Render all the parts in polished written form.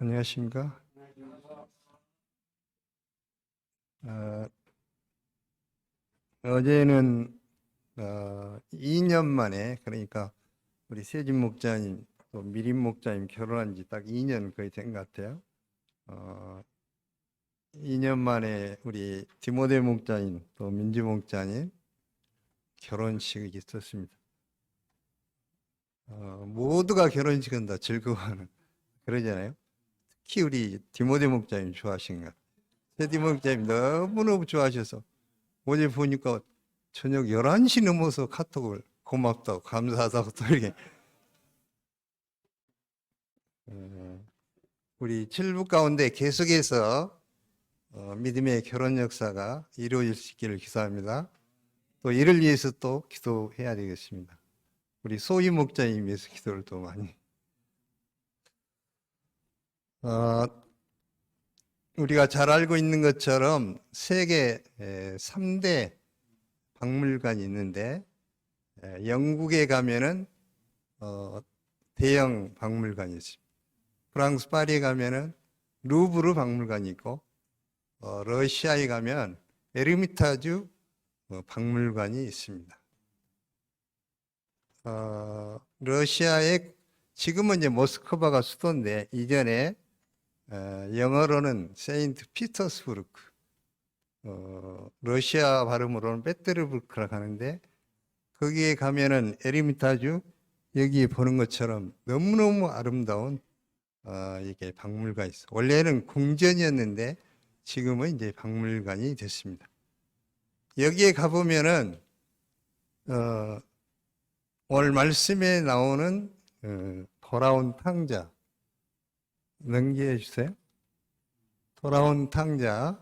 안녕하십니까? 어, 어제는 2년 만에, 그러니까 우리 세진 목자님 또 미림 목자님 결혼한 지 딱 2년 거의 된 것 같아요. 어, 2년 만에 우리 디모데 목자님 또 민지 목자님 결혼식이 있었습니다. 모두가 결혼식은 다 즐거워하는 그러잖아요. 특히 우리 디모데 목자님 좋아하신 것 같아요. 세진 목자님 너무너무 좋아하셔서 어제 보니까 저녁 11시 넘어서 카톡을 고맙다고 감사하다고 또 이렇게 우리 칠부 가운데 계속해서 믿음의 결혼 역사가 이루어질 수 있기를 기도합니다. 또 이를 위해서 또 기도해야 되겠습니다. 우리 소희 목자님 위해서 기도를 또 많이. 우리가 잘 알고 있는 것처럼 세계 3대 박물관이 있는데 영국에 가면은 대형 박물관이 있습니다. 프랑스 파리에 가면은 루브르 박물관이 있고 러시아에 가면 에르미타주 박물관이 있습니다. 러시아에 지금은 이제 모스크바가 수도인데 이전에 영어로는 세인트 피터스부르크, 러시아 발음으로는 페테르부르크라고 하는데 거기에 가면은 에르미타주 여기 보는 것처럼 너무너무 아름다운 이게 박물관이 있어요. 원래는 궁전이었는데 지금은 이제 박물관이 됐습니다. 여기에 가보면은 오늘 말씀에 나오는 돌아온 탕자 넘겨 주세요. 돌아온 탕자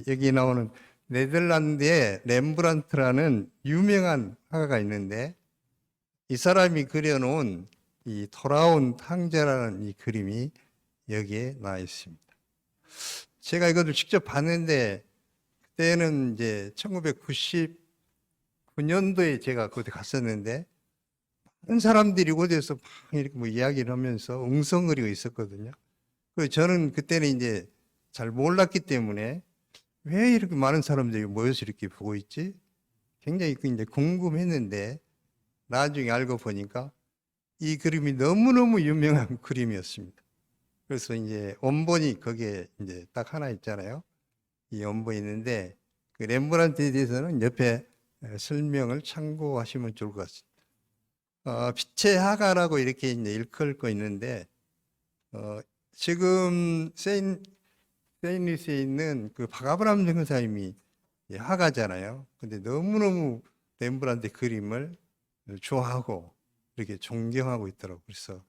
여기 나오는 네덜란드의 렘브란트라는 유명한 화가가 있는데 이 사람이 그려놓은 이 돌아온 탕자라는 이 그림이 여기에 나와 있습니다. 제가 이것을 직접 봤는데 그때는 이제 1999년도에 제가 그때 갔었는데 많은 사람들이 그곳에서 막 이렇게 뭐 이야기를 하면서 웅성거리고 있었거든요. 그래서 저는 그때는 이제 잘 몰랐기 때문에 왜 이렇게 많은 사람들이 모여서 이렇게 보고 있지? 굉장히 이제 궁금했는데 나중에 알고 보니까 이 그림이 너무너무 유명한 그림이었습니다. 그래서 이제 원본이 거기에 이제 딱 하나 있잖아요. 이 원본이 있는데 그 렘브란트에 대해서는 옆에 설명을 참고하시면 좋을 것 같습니다. 빛의 화가라고 이렇게 이제 일컬고 있는데 지금 세인리스에 있는 그 박아브람 선생님이 화가잖아요. 근데 너무너무 렘브란트 그림을 좋아하고 이렇게 존경하고 있더라고요. 그래서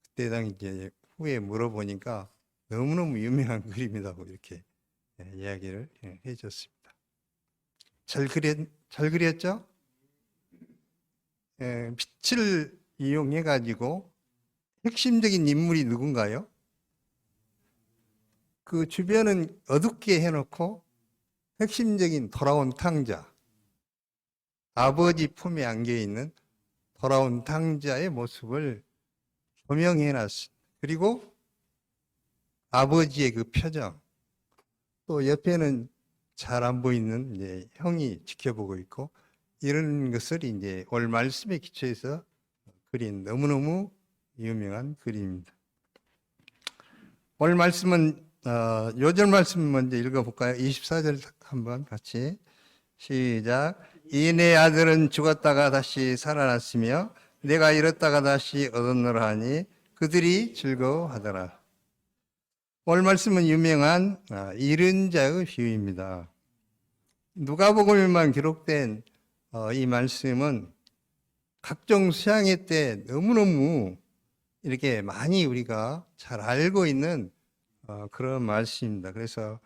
그때 당 이제 후에 물어보니까 너무너무 유명한 그림이라고 이렇게 이야기를 해줬습니다. 잘 그렸죠? 빛을 이용해 가지고 핵심적인 인물이 누군가요? 그 주변은 어둡게 해놓고 핵심적인 돌아온 탕자, 아버지 품에 안겨 있는 돌아온 탕자의 모습을 조명해 놨습니다. 그리고 아버지의 그 표정, 또 옆에는 잘 안 보이는 이제 형이 지켜보고 있고 이런 것을 이제 오늘 말씀에 기초해서 그린 너무너무 유명한 그림입니다. 오늘 말씀은 요절 말씀 먼저 읽어볼까요? 24절 한번 같이 시작. 이 내 아들은 죽었다가 다시 살아났으며 내가 잃었다가 다시 얻었노라 하니 그들이 즐거워하더라. 오늘 말씀은 유명한 잃은 자의 비유입니다. 누가복음에만 기록된 이 말씀은 각종 수양회 때 너무너무 이렇게 많이 우리가 잘 알고 있는 그런 말씀입니다. 그래서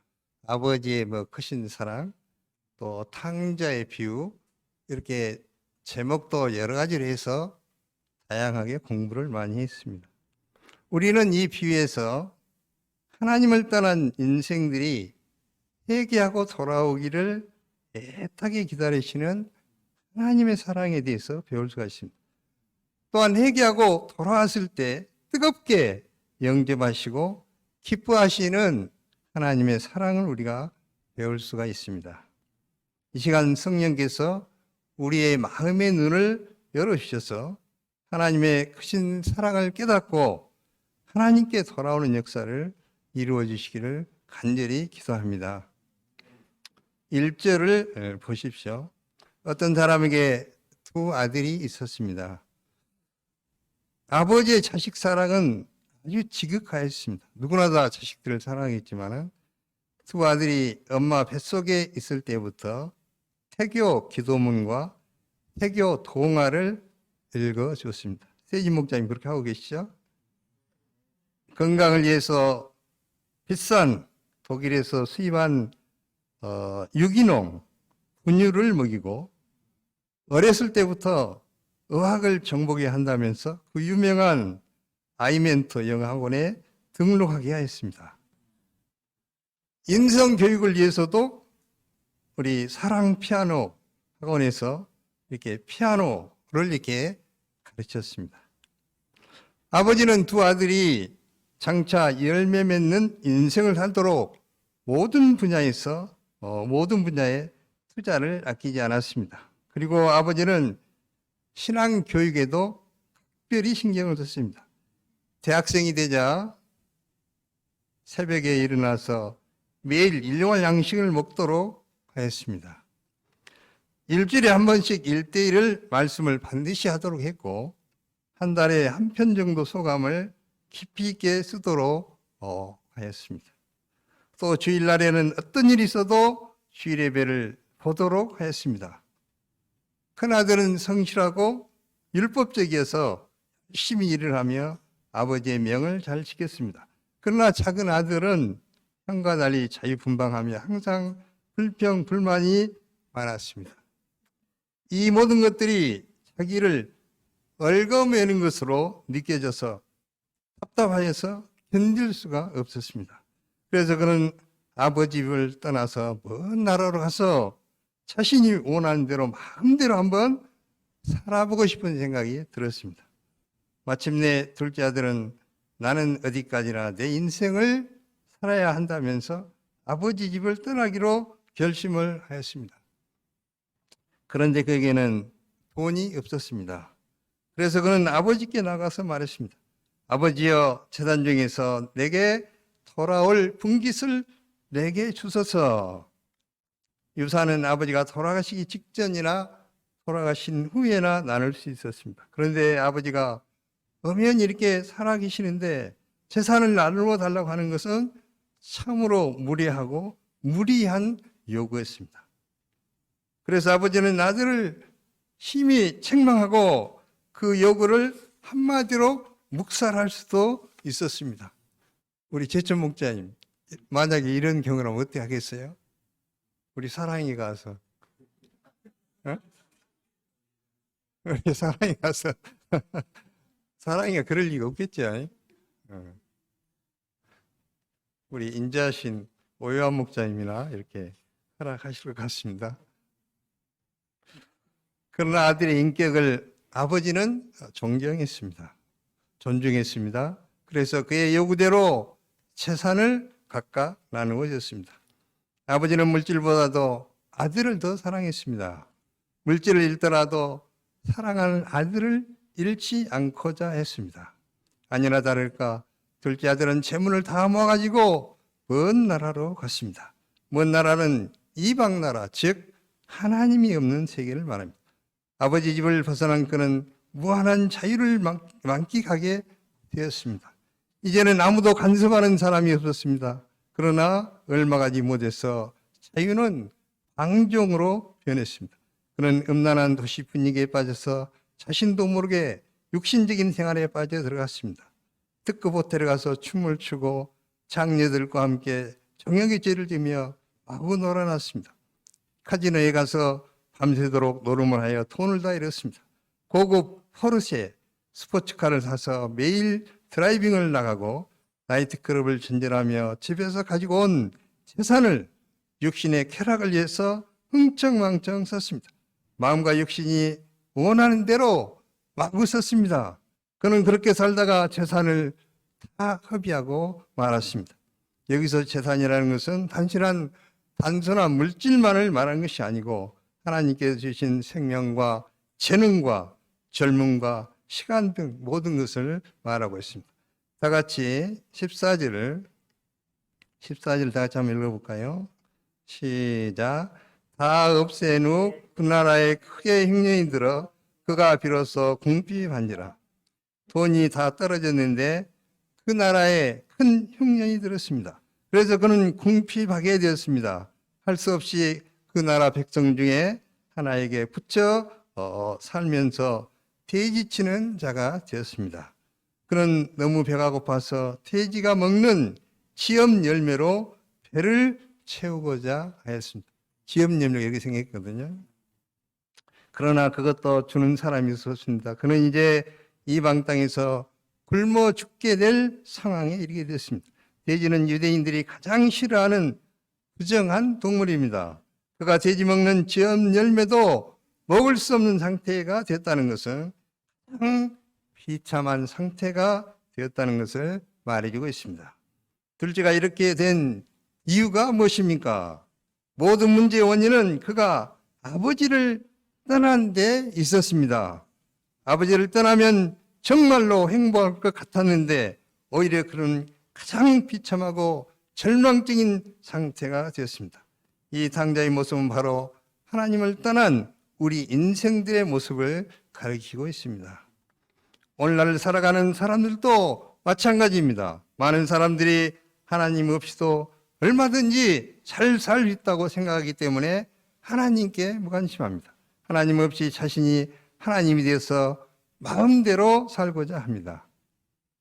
아버지의 뭐 크신 사랑, 또 탕자의 비유, 이렇게 제목도 여러 가지로 해서 다양하게 공부를 많이 했습니다. 우리는 이 비유에서 하나님을 떠난 인생들이 회개하고 돌아오기를 애타게 기다리시는 하나님의 사랑에 대해서 배울 수가 있습니다. 또한 회개하고 돌아왔을 때 뜨겁게 영접하시고 기뻐하시는 하나님의 사랑을 우리가 배울 수가 있습니다. 이 시간 성령께서 우리의 마음의 눈을 열어주셔서 하나님의 크신 사랑을 깨닫고 하나님께 돌아오는 역사를 이루어 주시기를 간절히 기도합니다. 1절을 보십시오. 어떤 사람에게 두 아들이 있었습니다. 아버지의 자식 사랑은 아주 지극하였습니다. 누구나 다 자식들을 사랑했지만 두 아들이 엄마 뱃속에 있을 때부터 태교 기도문과 태교 동화를 읽어줬습니다. 세진 목사님 그렇게 하고 계시죠? 건강을 위해서 비싼 독일에서 수입한 유기농 분유를 먹이고 어렸을 때부터 의학을 정복해야 한다면서 그 유명한 아이멘토 영어학원에 등록하게 하였습니다. 인성 교육을 위해서도 우리 사랑 피아노 학원에서 이렇게 피아노를 이렇게 가르쳤습니다. 아버지는 두 아들이 장차 열매 맺는 인생을 살도록 모든 분야에 투자를 아끼지 않았습니다. 그리고 아버지는 신앙 교육에도 특별히 신경을 썼습니다. 대학생이 되자 새벽에 일어나서 매일 일용할 양식을 먹도록 하였습니다. 일주일에 한 번씩 1:1을 말씀을 반드시 하도록 했고 한 달에 한 편 정도 소감을 깊이 있게 쓰도록 하였습니다. 또 주일날에는 어떤 일이 있어도 주일 예배를 보도록 하였습니다. 큰아들은 성실하고 율법적이어서 열심히 일을 하며 아버지의 명을 잘 지켰습니다. 그러나 작은 아들은 형과 달리 자유분방하며 항상 불평, 불만이 많았습니다. 이 모든 것들이 자기를 얽어매는 것으로 느껴져서 답답하여서 견딜 수가 없었습니다. 그래서 그는 아버지 집을 떠나서 먼 나라로 가서 자신이 원하는 대로 마음대로 한번 살아보고 싶은 생각이 들었습니다. 마침내 둘째 아들은 나는 어디까지나 내 인생을 살아야 한다면서 아버지 집을 떠나기로 결심을 하였습니다. 그런데 그에게는 돈이 없었습니다. 그래서 그는 아버지께 나가서 말했습니다. 아버지여, 재단 중에서 내게 돌아올 분깃을 내게 주소서. 유산은 아버지가 돌아가시기 직전이나 돌아가신 후에나 나눌 수 있었습니다. 그런데 아버지가 엄연히 이렇게 살아계시는데 재산을 나누어 달라고 하는 것은 참으로 무례하고 무리한 요구였습니다. 그래서 아버지는 아들을 심히 책망하고 그 요구를 한마디로 묵살할 수도 있었습니다. 우리 제천 목자님, 만약에 이런 경우라면 어떻게 하겠어요? 우리 사랑이 가서, 우리 사랑이 가서, 사랑이가 그럴 리가 없겠죠. 우리 인자신 오요한 목자님이나 이렇게 허락하실 것 같습니다. 그러나 아들의 인격을 아버지는 존경했습니다. 존중했습니다. 그래서 그의 요구대로 재산을 각각 나누어 줬습니다. 아버지는 물질보다도 아들을 더 사랑했습니다. 물질을 잃더라도 사랑하는 아들을 잃지 않고자 했습니다. 아니나 다를까 둘째 아들은 재물을 다 모아가지고 먼 나라로 갔습니다. 먼 나라는 이방 나라, 즉 하나님이 없는 세계를 말합니다. 아버지 집을 벗어난 그는 무한한 자유를 만끽하게 되었습니다. 이제는 아무도 간섭하는 사람이 없었습니다. 그러나 얼마 가지 못해서 자유는 방종으로 변했습니다. 그는 음란한 도시 분위기에 빠져서 자신도 모르게 육신적인 생활에 빠져 들어갔습니다. 특급 호텔에 가서 춤을 추고 장녀들과 함께 정욕의 죄를 지며 마구 놀아났습니다. 카지노에 가서 밤새도록 노름을 하여 돈을 다 잃었습니다. 고급 포르쉐 스포츠카를 사서 매일 드라이빙을 나가고 나이트클럽을 전전하며 집에서 가지고 온 재산을 육신의 쾌락을 위해서 흥청망청 썼습니다. 마음과 육신이 원하는 대로 마구 썼습니다. 그는 그렇게 살다가 재산을 다 허비하고 말았습니다. 여기서 재산이라는 것은 단순한 물질만을 말하는 것이 아니고 하나님께서 주신 생명과 재능과 젊음과 시간 등 모든 것을 말하고 있습니다. 다 같이 14절 다 같이 한번 읽어볼까요? 시작. 다 없앤 후 그 나라에 크게 흉년이 들어 그가 비로소 궁핍한지라. 돈이 다 떨어졌는데 그 나라에 큰 흉년이 들었습니다. 그래서 그는 궁핍하게 되었습니다. 할 수 없이 그 나라 백성 중에 하나에게 붙여 살면서 돼지치는 자가 되었습니다. 그는 너무 배가 고파서 돼지가 먹는 지엽 열매로 배를 채우고자 하였습니다. 지엽 열매 이렇게 생겼거든요. 그러나 그것도 주는 사람이 없었습니다. 그는 이제 이방 땅에서 굶어 죽게 될 상황에 이르게 됐습니다. 돼지는 유대인들이 가장 싫어하는 부정한 동물입니다. 그가 돼지 먹는 지엽 열매도 먹을 수 없는 상태가 됐다는 것은 가장 비참한 상태가 되었다는 것을 말해주고 있습니다. 둘째가 이렇게 된 이유가 무엇입니까? 모든 문제의 원인은 그가 아버지를 떠난 데 있었습니다. 아버지를 떠나면 정말로 행복할 것 같았는데 오히려 그런 가장 비참하고 절망적인 상태가 되었습니다. 이 당자의 모습은 바로 하나님을 떠난 우리 인생들의 모습을 가리키고 있습니다. 오늘날 살아가는 사람들도 마찬가지입니다. 많은 사람들이 하나님 없이도 얼마든지 잘 살 수 있다고 생각하기 때문에 하나님께 무관심합니다. 하나님 없이 자신이 하나님이 되어서 마음대로 살고자 합니다.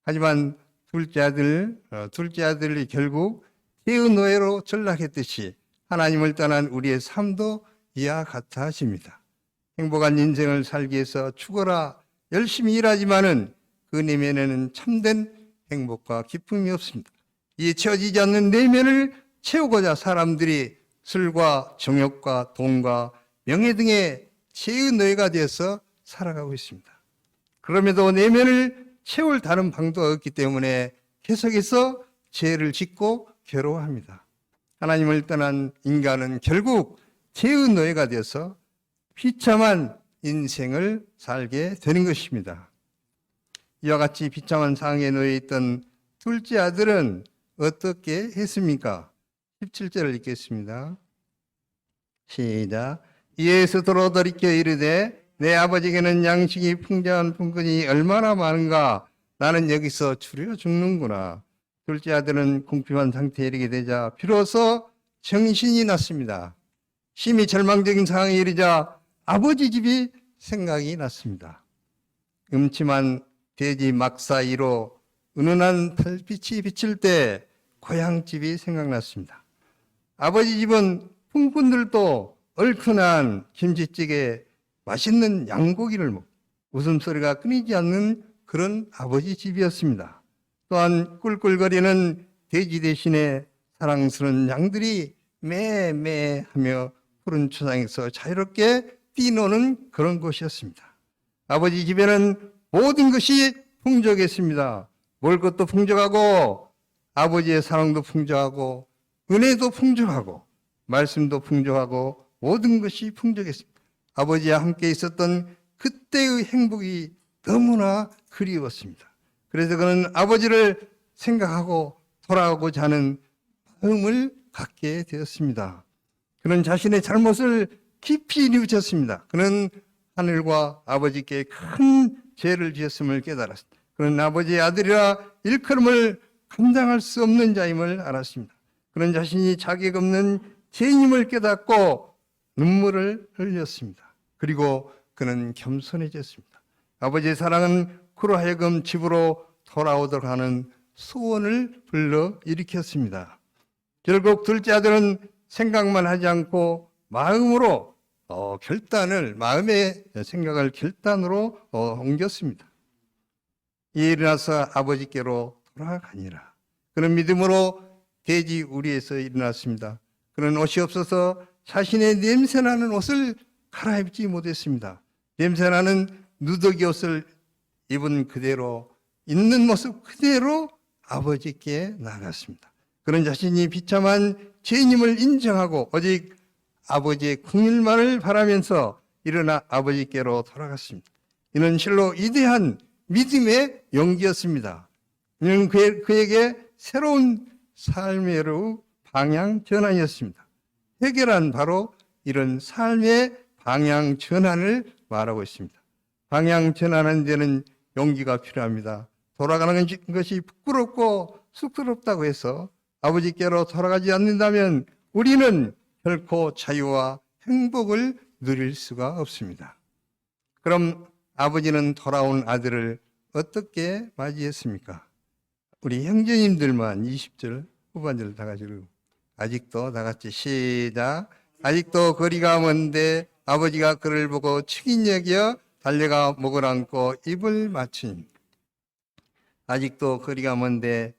하지만 둘째 아들이 결국 태의 노예로 전락했듯이 하나님을 떠난 우리의 삶도 이와 같아 하십니다. 행복한 인생을 살기 위해서 죽어라 열심히 일하지만은 그 내면에는 참된 행복과 기쁨이 없습니다. 이 채워지지 않는 내면을 채우고자 사람들이 술과 정욕과 돈과 명예 등의 죄의 노예가 되어서 살아가고 있습니다. 그럼에도 내면을 채울 다른 방도가 없기 때문에 계속해서 죄를 짓고 괴로워합니다. 하나님을 떠난 인간은 결국 죄의 노예가 되어서 비참한 인생을 살게 되는 것입니다. 이와 같이 비참한 상황에 놓여 있던 둘째 아들은 어떻게 했습니까? 17절을 읽겠습니다. 시작. 이에서 돌이켜 이르되 내 아버지에게는 양식이 풍성한 품꾼이 얼마나 많은가. 나는 여기서 추려 죽는구나. 둘째 아들은 궁핍한 상태에 이르게 되자 비로소 정신이 났습니다. 심히 절망적인 상황에 이르자 아버지 집이 생각이 났습니다. 음침한 돼지 막 사이로 은은한 달빛이 비칠 때 고향집이 생각났습니다. 아버지 집은 품꾼들도 얼큰한 김치찌개, 맛있는 양고기를 먹고 웃음소리가 끊이지 않는 그런 아버지 집이었습니다. 또한 꿀꿀거리는 돼지 대신에 사랑스러운 양들이 매매하며 푸른 초장에서 자유롭게 뛰노는 그런 곳이었습니다. 아버지 집에는 모든 것이 풍족했습니다. 먹을 것도 풍족하고 아버지의 사랑도 풍족하고 은혜도 풍족하고 말씀도 풍족하고 모든 것이 풍족했습니다. 아버지와 함께 있었던 그때의 행복이 너무나 그리웠습니다. 그래서 그는 아버지를 생각하고 돌아가고자 하는 마음을 갖게 되었습니다. 그는 자신의 잘못을 깊이 뉘우쳤습니다. 그는 하늘과 아버지께 큰 죄를 지었음을 깨달았습니다. 그는 아버지의 아들이라 일컬음을 감당할 수 없는 자임을 알았습니다. 그는 자신이 자격 없는 죄인임을 깨닫고 눈물을 흘렸습니다. 그리고 그는 겸손해졌습니다. 아버지의 사랑은 그로 하여금 집으로 돌아오도록 하는 소원을 불러일으켰습니다. 결국 둘째 아들은 생각만 하지 않고 마음의 생각을 결단으로 옮겼습니다. 이에 일어나서 아버지께로 돌아가니라. 그는 믿음으로 돼지 우리에서 일어났습니다. 그는 옷이 없어서 자신의 냄새나는 옷을 갈아입지 못했습니다. 냄새나는 누더기 옷을 입은 그대로 있는 모습 그대로 아버지께 나아갔습니다. 그런 자신이 비참한 죄인임을 인정하고 오직 아버지의 긍휼만을 바라면서 일어나 아버지께로 돌아갔습니다. 이는 실로 위대한 믿음의 용기였습니다. 이는 그에게 새로운 삶의 방향 전환이었습니다. 해결한 바로 이런 삶의 방향 전환을 말하고 있습니다. 방향 전환하는 데는 용기가 필요합니다. 돌아가는 것이 부끄럽고 쑥스럽다고 해서 아버지께로 돌아가지 않는다면 우리는 결코 자유와 행복을 누릴 수가 없습니다. 그럼 아버지는 돌아온 아들을 어떻게 맞이했습니까? 우리 형제님들만 20절 후반절 다 같이 아직도 다 같이 시작. 아직도 거리가 먼데 아버지가 그를 보고 측인 여겨 달려가 목을 안고 입을 맞추니. 아직도 거리가 먼데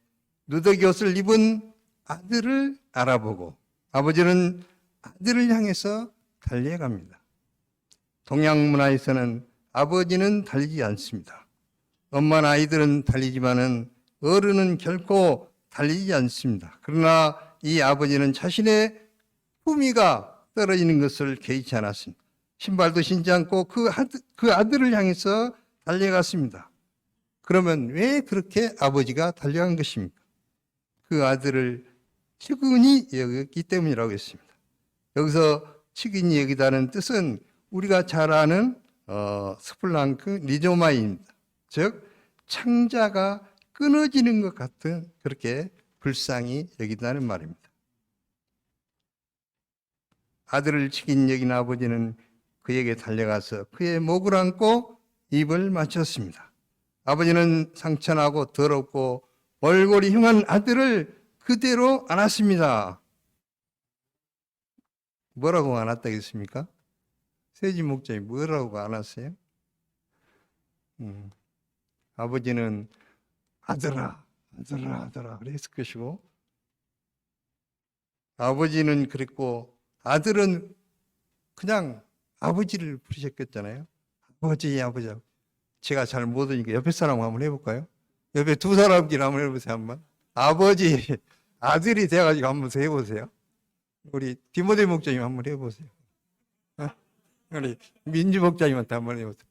누더기 옷을 입은 아들을 알아보고 아버지는 아들을 향해서 달려갑니다. 동양 문화에서는 아버지는 달리지 않습니다. 엄마나 아이들은 달리지만은 어른은 결코 달리지 않습니다. 그러나 이 아버지는 자신의 품위가 떨어지는 것을 개의치 않았습니다. 신발도 신지 않고 그 아들을 향해서 달려갔습니다. 그러면 왜 그렇게 아버지가 달려간 것입니까? 그 아들을 측은히 여겼기 때문이라고 했습니다. 여기서 측은히 여기다는 뜻은 우리가 잘 아는 스플랑크 리조마입니다. 즉 창자가 끊어지는 것 같은 그렇게 불쌍히 여긴다는 말입니다. 아들을 측은히 여긴 아버지는 그에게 달려가서 그의 목을 안고 입을 맞췄습니다. 아버지는 상처나고 더럽고 얼굴이 흉한 아들을 그대로 안았습니다. 뭐라고 안았다겠습니까? 세지 목자님 뭐라고 안았어요? 아버지는 아들아 그랬을 것이고 아버지는 그랬고 아들은 그냥 아버지를 부르셨겠잖아요. 아버지. 제가 잘 못하니까 옆에 사람 한번 해볼까요? 옆에 두 사람끼리 한번 해보세요. 한번. 아버지, 아들이 돼가지고 한번 더 해보세요. 우리 디모데 목자님 한번 해보세요. 우리 민주 목자님한테 한번 해보세요.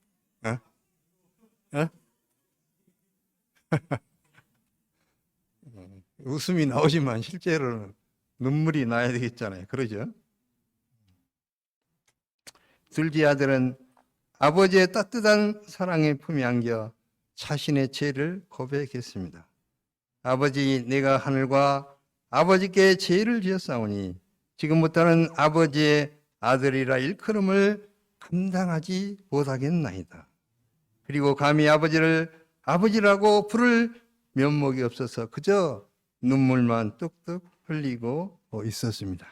웃음이 나오지만 실제로는 눈물이 나야 되겠잖아요. 그러죠? 둘째 아들은 아버지의 따뜻한 사랑의 품에 안겨 자신의 죄를 고백했습니다. 아버지, 내가 하늘과 아버지께 죄를 지었사오니 지금부터는 아버지의 아들이라 일컬음을 감당하지 못하겠나이다. 그리고 감히 아버지를 아버지라고 부를 면목이 없어서 그저 눈물만 뚝뚝 흘리고 있었습니다.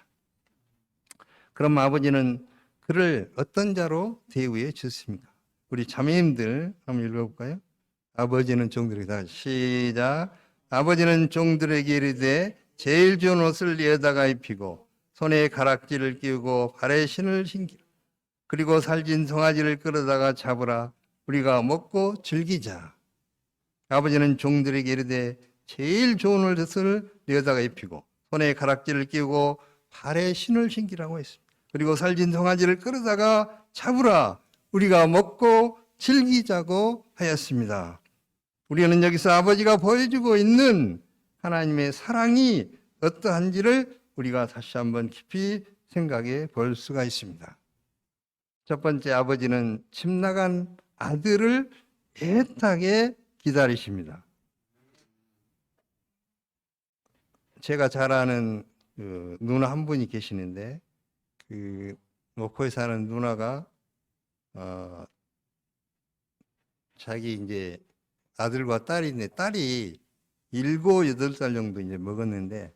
그럼 아버지는 그를 어떤 자로 대우해 주십니까? 우리 자매님들 한번 읽어볼까요? 아버지는 종들에게 다 시작. 아버지는 종들에게 이르되 제일 좋은 옷을 내어다가 입히고 손에 가락지를 끼우고 발에 신을 신기라. 그리고 살진 송아지를 끌어다가 잡으라. 우리가 먹고 즐기자. 아버지는 종들에게 이르되 제일 좋은 옷을 내어다가 입히고 손에 가락지를 끼우고 발에 신을 신기라고 했습니다. 그리고 살진 송아지를 끌어다가 잡으라. 우리가 먹고 즐기자고 하였습니다. 우리는 여기서 아버지가 보여주고 있는 하나님의 사랑이 어떠한지를 우리가 다시 한번 깊이 생각해 볼 수가 있습니다. 첫 번째, 아버지는 집 나간 아들을 애타게 기다리십니다. 제가 잘 아는 누나 한 분이 계시는데 그 목포에 사는 누나가 자기 이제 아들과 딸이 있는데 딸이 7, 8살 정도 이제 먹었는데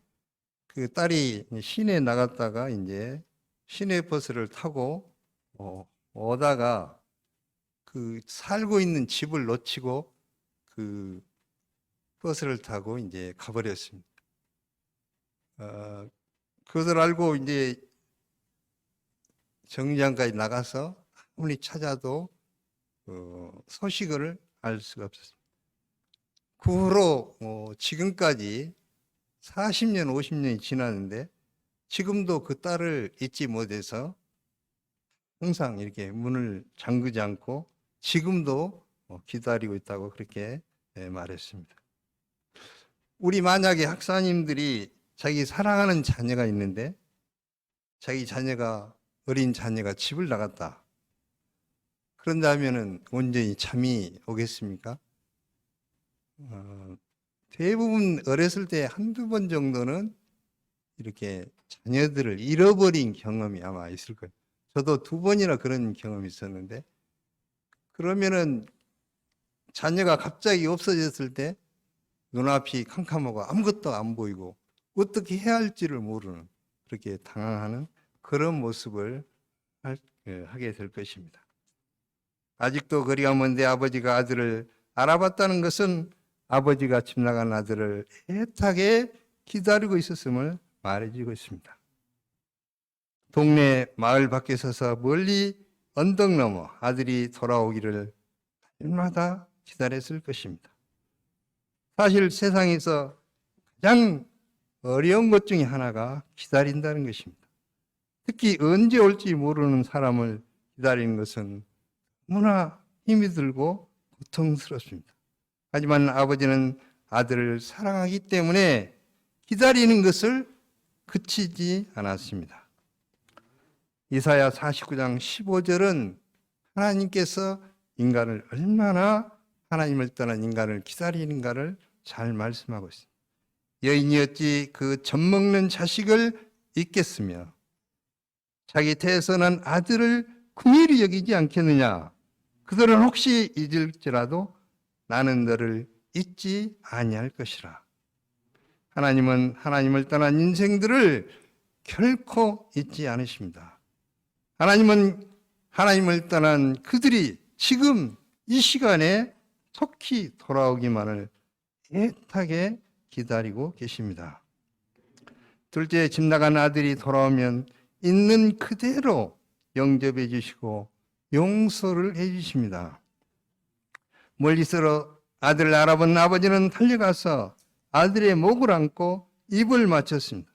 그 딸이 시내에 나갔다가 이제 시내 버스를 타고 오다가 그 살고 있는 집을 놓치고 그 버스를 타고 이제 가버렸습니다. 그것을 알고 이제 정류장까지 나가서 아무리 찾아도 소식을 알 수가 없었습니다. 그 후로 지금까지 40년, 50년이 지났는데 지금도 그 딸을 잊지 못해서 항상 이렇게 문을 잠그지 않고 지금도 기다리고 있다고 그렇게 말했습니다. 우리 만약에 학사님들이 자기 사랑하는 자녀가 있는데 자기 자녀가 어린 자녀가 집을 나갔다. 그런다면은 온전히 잠이 오겠습니까? 대부분 어렸을 때 한두 번 정도는 이렇게 자녀들을 잃어버린 경험이 아마 있을 거예요. 저도 2번이나 그런 경험이 있었는데, 그러면은 자녀가 갑자기 없어졌을 때 눈앞이 캄캄하고 아무것도 안 보이고 어떻게 해야 할지를 모르는, 그렇게 당황하는 그런 모습을 하게 될 것입니다. 아직도 거리가 먼데 아버지가 아들을 알아봤다는 것은 아버지가 집 나간 아들을 애타게 기다리고 있었음을 말해주고 있습니다. 동네 마을 밖에 서서 멀리 언덕 넘어 아들이 돌아오기를 날마다 기다렸을 것입니다. 사실 세상에서 가장 어려운 것 중에 하나가 기다린다는 것입니다. 특히 언제 올지 모르는 사람을 기다리는 것은 너무나 힘이 들고 고통스럽습니다. 하지만 아버지는 아들을 사랑하기 때문에 기다리는 것을 그치지 않았습니다. 이사야 49장 15절은 하나님께서 인간을 얼마나, 하나님을 떠난 인간을 기다리는가를 잘 말씀하고 있습니다. 여인이 어찌 그 젖먹는 자식을 잊겠으며 자기 태에서 아들을 긍휼히 여기지 않겠느냐. 그들은 혹시 잊을지라도 나는 너를 잊지 아니할 것이라. 하나님은 하나님을 떠난 인생들을 결코 잊지 않으십니다. 하나님은 하나님을 떠난 그들이 지금 이 시간에 속히 돌아오기만을 애타게 기다리고 계십니다. 둘째, 집 나간 아들이 돌아오면 있는 그대로 영접해 주시고 용서를 해 주십니다. 멀리서 아들을 알아본 아버지는 달려가서 아들의 목을 안고 입을 맞췄습니다.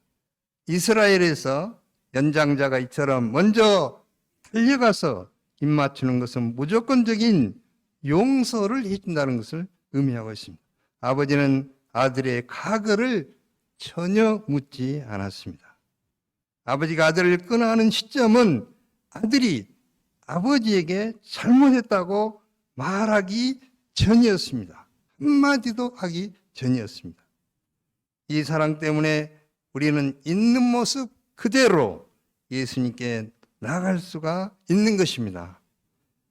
이스라엘에서 연장자가 이처럼 먼저 달려가서 입 맞추는 것은 무조건적인 용서를 해준다는 것을 의미하고 있습니다. 아버지는 아들의 과거를 전혀 묻지 않았습니다. 아버지가 아들을 끊어하는 시점은 아들이 아버지에게 잘못했다고 말하기 전이었습니다. 한마디도 하기 전이었습니다. 이 사랑 때문에 우리는 있는 모습 그대로 예수님께 나아갈 수가 있는 것입니다.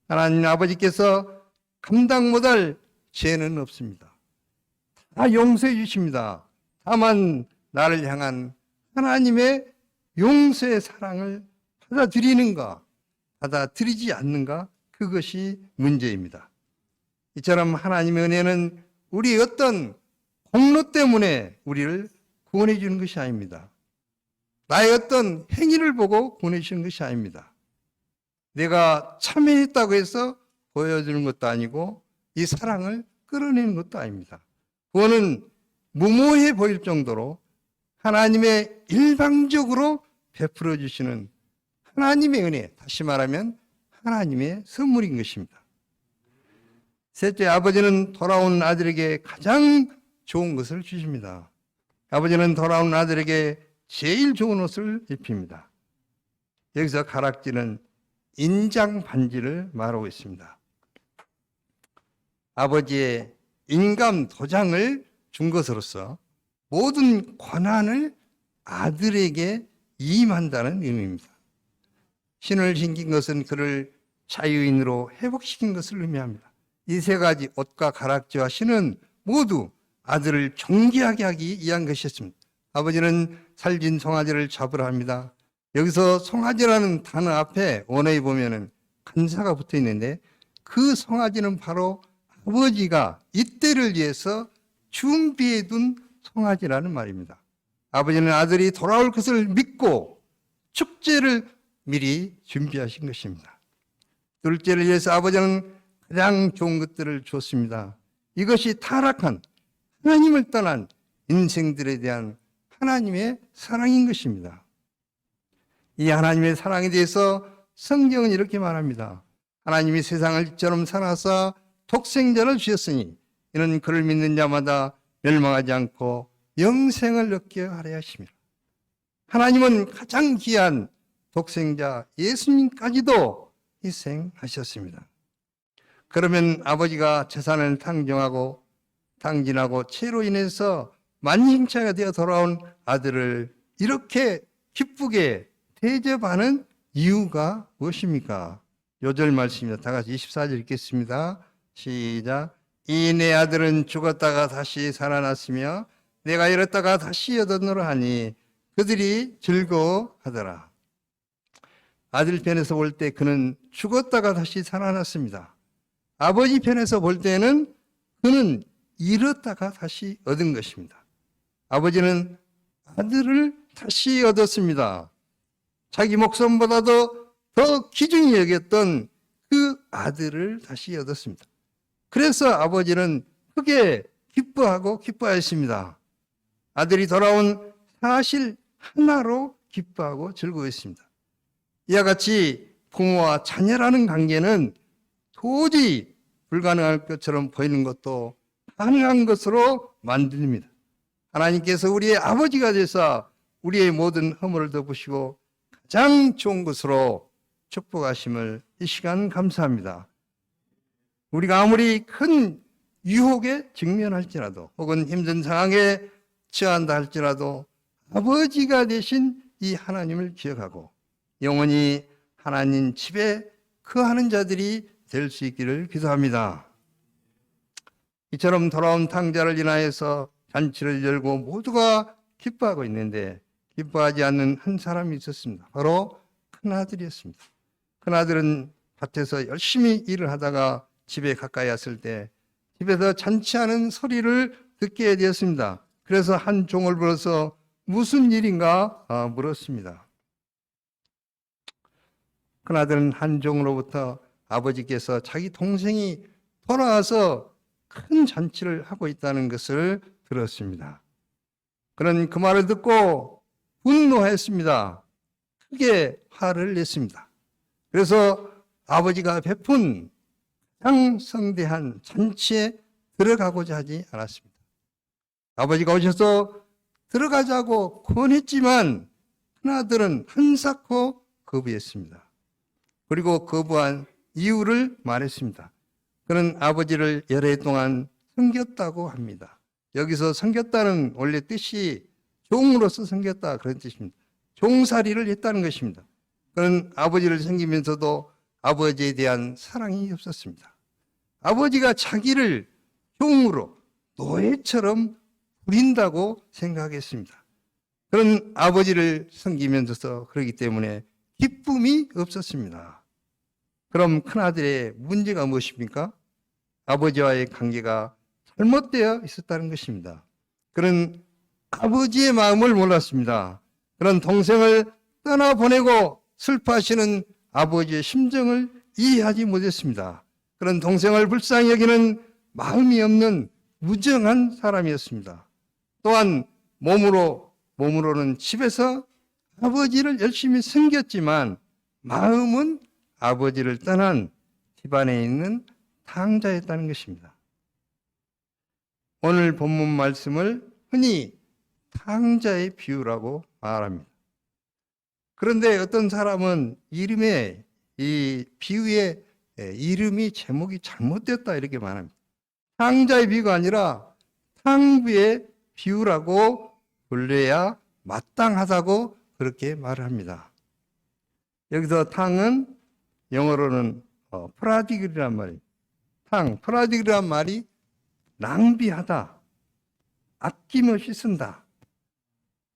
하나님 아버지께서 감당 못할 죄는 없습니다. 다 용서해 주십니다. 다만 나를 향한 하나님의 용서의 사랑을 받아들이는가, 받아들이지 않는가, 그것이 문제입니다. 이처럼 하나님의 은혜는 우리의 어떤 공로 때문에 우리를 구원해 주는 것이 아닙니다. 나의 어떤 행위를 보고 구원해 주는 것이 아닙니다. 내가 참여했다고 해서 보여주는 것도 아니고 이 사랑을 끌어내는 것도 아닙니다. 구원은 무모해 보일 정도로 하나님의 일방적으로 베풀어 주시는 하나님의 은혜, 다시 말하면 하나님의 선물인 것입니다. 셋째, 아버지는 돌아온 아들에게 가장 좋은 것을 주십니다. 아버지는 돌아온 아들에게 제일 좋은 옷을 입힙니다. 여기서 가락지는 인장 반지를 말하고 있습니다. 아버지의 인감 도장을 준 것으로서 모든 권한을 아들에게 이임한다는 의미입니다. 신을 신긴 것은 그를 자유인으로 회복시킨 것을 의미합니다. 이 세 가지 옷과 가락지와 신은 모두 아들을 존귀하게 하기 위한 것이었습니다. 아버지는 살진 송아지를 잡으라 합니다. 여기서 송아지라는 단어 앞에 원어에 보면은 간사가 붙어 있는데 그 송아지는 바로 아버지가 이때를 위해서 준비해 둔 송아지라는 말입니다. 아버지는 아들이 돌아올 것을 믿고 축제를 미리 준비하신 것입니다. 둘째를 위해서 아버지는 가장 좋은 것들을 줬습니다. 이것이 타락한 하나님을 떠난 인생들에 대한 하나님의 사랑인 것입니다. 이 하나님의 사랑에 대해서 성경은 이렇게 말합니다. 하나님이 세상을 이처럼 사랑하사 독생자를 주셨으니 이는 그를 믿는 자마다 멸망하지 않고 영생을 얻게 하려 하십니다. 하나님은 가장 귀한 독생자 예수님까지도 희생하셨습니다. 그러면 아버지가 재산을 탕진하고 죄로 인해서 만신창이가 되어 돌아온 아들을 이렇게 기쁘게 대접하는 이유가 무엇입니까? 요절 말씀입니다. 다 같이 24절 읽겠습니다. 시작. 이 내 아들은 죽었다가 다시 살아났으며 내가 잃었다가 다시 얻었노라 하니 그들이 즐거워하더라. 아들 편에서 볼 때 그는 죽었다가 다시 살아났습니다. 아버지 편에서 볼 때는 그는 잃었다가 다시 얻은 것입니다. 아버지는 아들을 다시 얻었습니다. 자기 목숨보다도 더 귀중히 여겼던 그 아들을 다시 얻었습니다. 그래서 아버지는 크게 기뻐하였습니다. 아들이 돌아온 사실 하나로 기뻐하고 즐거워했습니다. 이와 같이 부모와 자녀라는 관계는 도저히 불가능할 것처럼 보이는 것도 가능한 것으로 만듭니다. 하나님께서 우리의 아버지가 되사 우리의 모든 허물을 덮으시고 가장 좋은 것으로 축복하심을 이 시간 감사합니다. 우리가 아무리 큰 유혹에 직면할지라도 혹은 힘든 상황에 처한다 할지라도 아버지가 되신 이 하나님을 기억하고 영원히 하나님 집에 거하는 자들이 될 수 있기를 기도합니다. 이처럼 돌아온 탕자를 인하여서 잔치를 열고 모두가 기뻐하고 있는데 기뻐하지 않는 한 사람이 있었습니다. 바로 큰아들이었습니다. 큰아들은 밭에서 열심히 일을 하다가 집에 가까이 왔을 때 집에서 잔치하는 소리를 듣게 되었습니다. 그래서 한 종을 불러서 무슨 일인가 물었습니다. 큰아들은 한 종으로부터 아버지께서 자기 동생이 돌아와서 큰 잔치를 하고 있다는 것을 들었습니다. 그는 그 말을 듣고 분노했습니다. 크게 화를 냈습니다. 그래서 아버지가 베푼 가장 성대한 잔치에 들어가고자 하지 않았습니다. 아버지가 오셔서 들어가자고 권했지만 큰아들은 한사코 거부했습니다. 그리고 거부한 이유를 말했습니다. 그는 아버지를 여러 해 동안 섬겼다고 합니다. 여기서 섬겼다는 원래 뜻이 종으로서 섬겼다 그런 뜻입니다. 종살이를 했다는 것입니다. 그는 아버지를 섬기면서도 아버지에 대한 사랑이 없었습니다. 아버지가 자기를 종으로 노예처럼 부린다고 생각했습니다. 그런 아버지를 섬기면서 그러기 때문에 기쁨이 없었습니다. 그럼 큰아들의 문제가 무엇입니까? 아버지와의 관계가 잘못되어 있었다는 것입니다. 그는 아버지의 마음을 몰랐습니다. 그런 동생을 떠나보내고 슬퍼하시는 아버지의 심정을 이해하지 못했습니다. 그런 동생을 불쌍히 여기는 마음이 없는 무정한 사람이었습니다. 또한 몸으로는 집에서 아버지를 열심히 섬겼지만 마음은 아버지를 떠난 집안에 있는 탕자였다는 것입니다. 오늘 본문 말씀을 흔히 탕자의 비유라고 말합니다. 그런데 어떤 사람은 이름에 이 비유의 이름이 제목이 잘못됐다 이렇게 말합니다. 탕자의 비유가 아니라 탕부의 비유라고 불러야 마땅하다고 그렇게 말을 합니다. 여기서 탕은 영어로는 프라디글이란 말이에요. 프라디글이란 말이 낭비하다, 아낌없이 쓴다,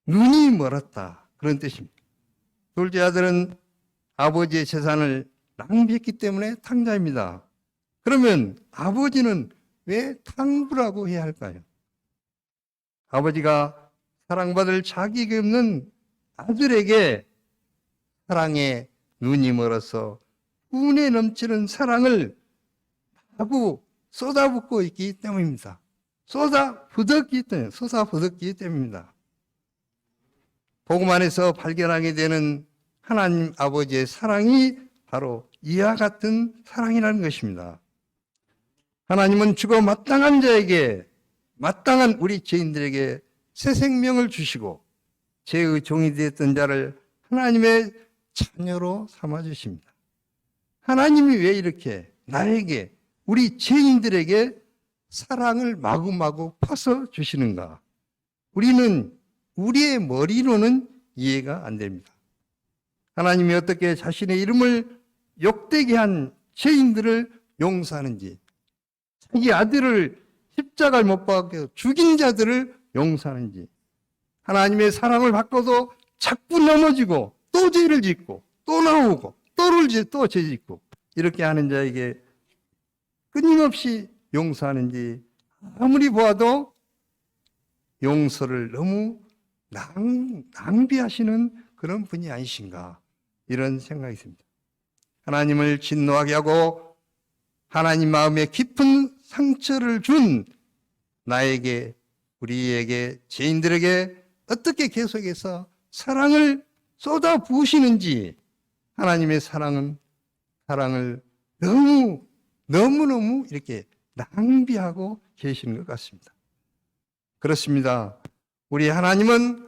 눈이 멀었다 그런 뜻입니다. 둘째 아들은 아버지의 재산을 낭비했기 때문에 탕자입니다. 그러면 아버지는 왜 탕부라고 해야 할까요? 아버지가 사랑받을 자격이 없는 아들에게 사랑에 눈이 멀어서 운에 넘치는 사랑을 하고 쏟아붓고 있기 때문입니다. 쏟아붓었기 때문입니다. 복음 안에서 발견하게 되는 하나님 아버지의 사랑이 바로 이와 같은 사랑이라는 것입니다. 하나님은 죽어 마땅한 자에게, 마땅한 우리 죄인들에게 새 생명을 주시고 죄의 종이 되었던 자를 하나님의 자녀로 삼아주십니다. 하나님이 왜 이렇게 나에게, 우리 죄인들에게 사랑을 마구마구 퍼서 주시는가? 우리는 우리의 머리로는 이해가 안 됩니다. 하나님이 어떻게 자신의 이름을 욕되게 한 죄인들을 용서하는지, 자기 아들을 십자가에 못 박아 죽인 자들을 용서하는지, 하나님의 사랑을 받고도 자꾸 넘어지고 또 죄를 짓고 또 나오고 또 죄 짓고 이렇게 하는 자에게 끊임없이 용서하는지, 아무리 보아도 용서를 너무 낭비하시는 그런 분이 아니신가, 이런 생각이 듭니다. 하나님을 진노하게 하고 하나님 마음에 깊은 상처를 준 나에게, 우리에게, 죄인들에게 어떻게 계속해서 사랑을 쏟아 부으시는지, 하나님의 사랑을 너무너무 이렇게 낭비하고 계시는 것 같습니다. 그렇습니다. 우리 하나님은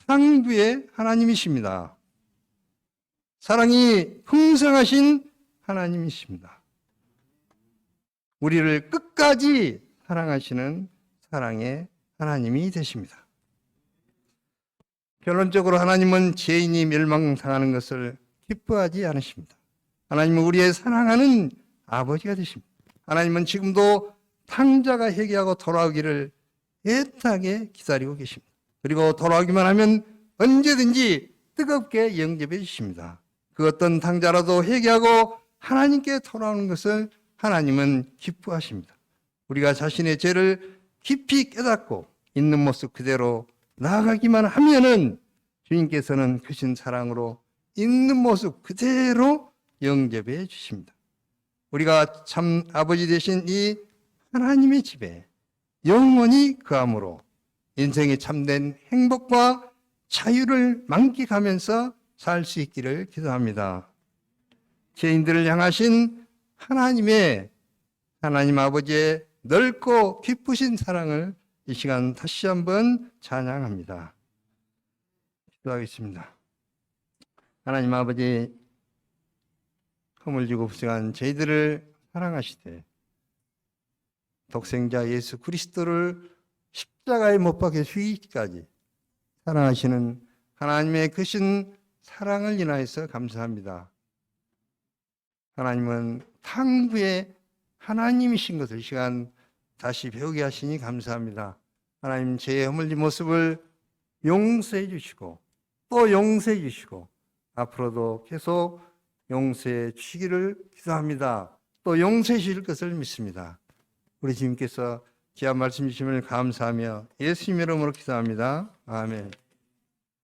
탕부의 하나님이십니다. 사랑이 풍성하신 하나님이십니다. 우리를 끝까지 사랑하시는 사랑의 하나님이 되십니다. 결론적으로 하나님은 죄인이 멸망당하는 것을 기뻐하지 않으십니다. 하나님은 우리의 사랑하는 아버지가 되십니다. 하나님은 지금도 탕자가 회개하고 돌아오기를 애타게 기다리고 계십니다. 그리고 돌아오기만 하면 언제든지 뜨겁게 영접해 주십니다. 그 어떤 탕자라도 회개하고 하나님께 돌아오는 것을 하나님은 기뻐하십니다. 우리가 자신의 죄를 깊이 깨닫고 있는 모습 그대로 나아가기만 하면은 주님께서는 크신 사랑으로 있는 모습 그대로 영접해 주십니다. 우리가 참 아버지 되신 이 하나님의 집에 영원히 거함으로 인생의 참된 행복과 자유를 만끽하면서 살 수 있기를 기도합니다. 죄인들을 향하신 하나님 아버지의 넓고 깊으신 사랑을 이 시간 다시 한번 찬양합니다. 기도하겠습니다. 하나님 아버지, 허물지고 불쌍한 저희들을 사랑하시되 독생자 예수 그리스도를 십자가에 못 박혀 죽이기까지 사랑하시는 하나님의 크신 사랑을 인하여서 감사합니다. 하나님은 탕부의 하나님이신 것을 이 시간 다시 배우게 하시니 감사합니다. 하나님, 제 허물진 모습을 용서해 주시고 또 용서해 주시고 앞으로도 계속 용서해 주시기를 기도합니다. 또 용서해 주실 것을 믿습니다. 우리 주님께서 귀한 말씀 주심을 감사하며 예수님의 이름으로 기도합니다. 아멘.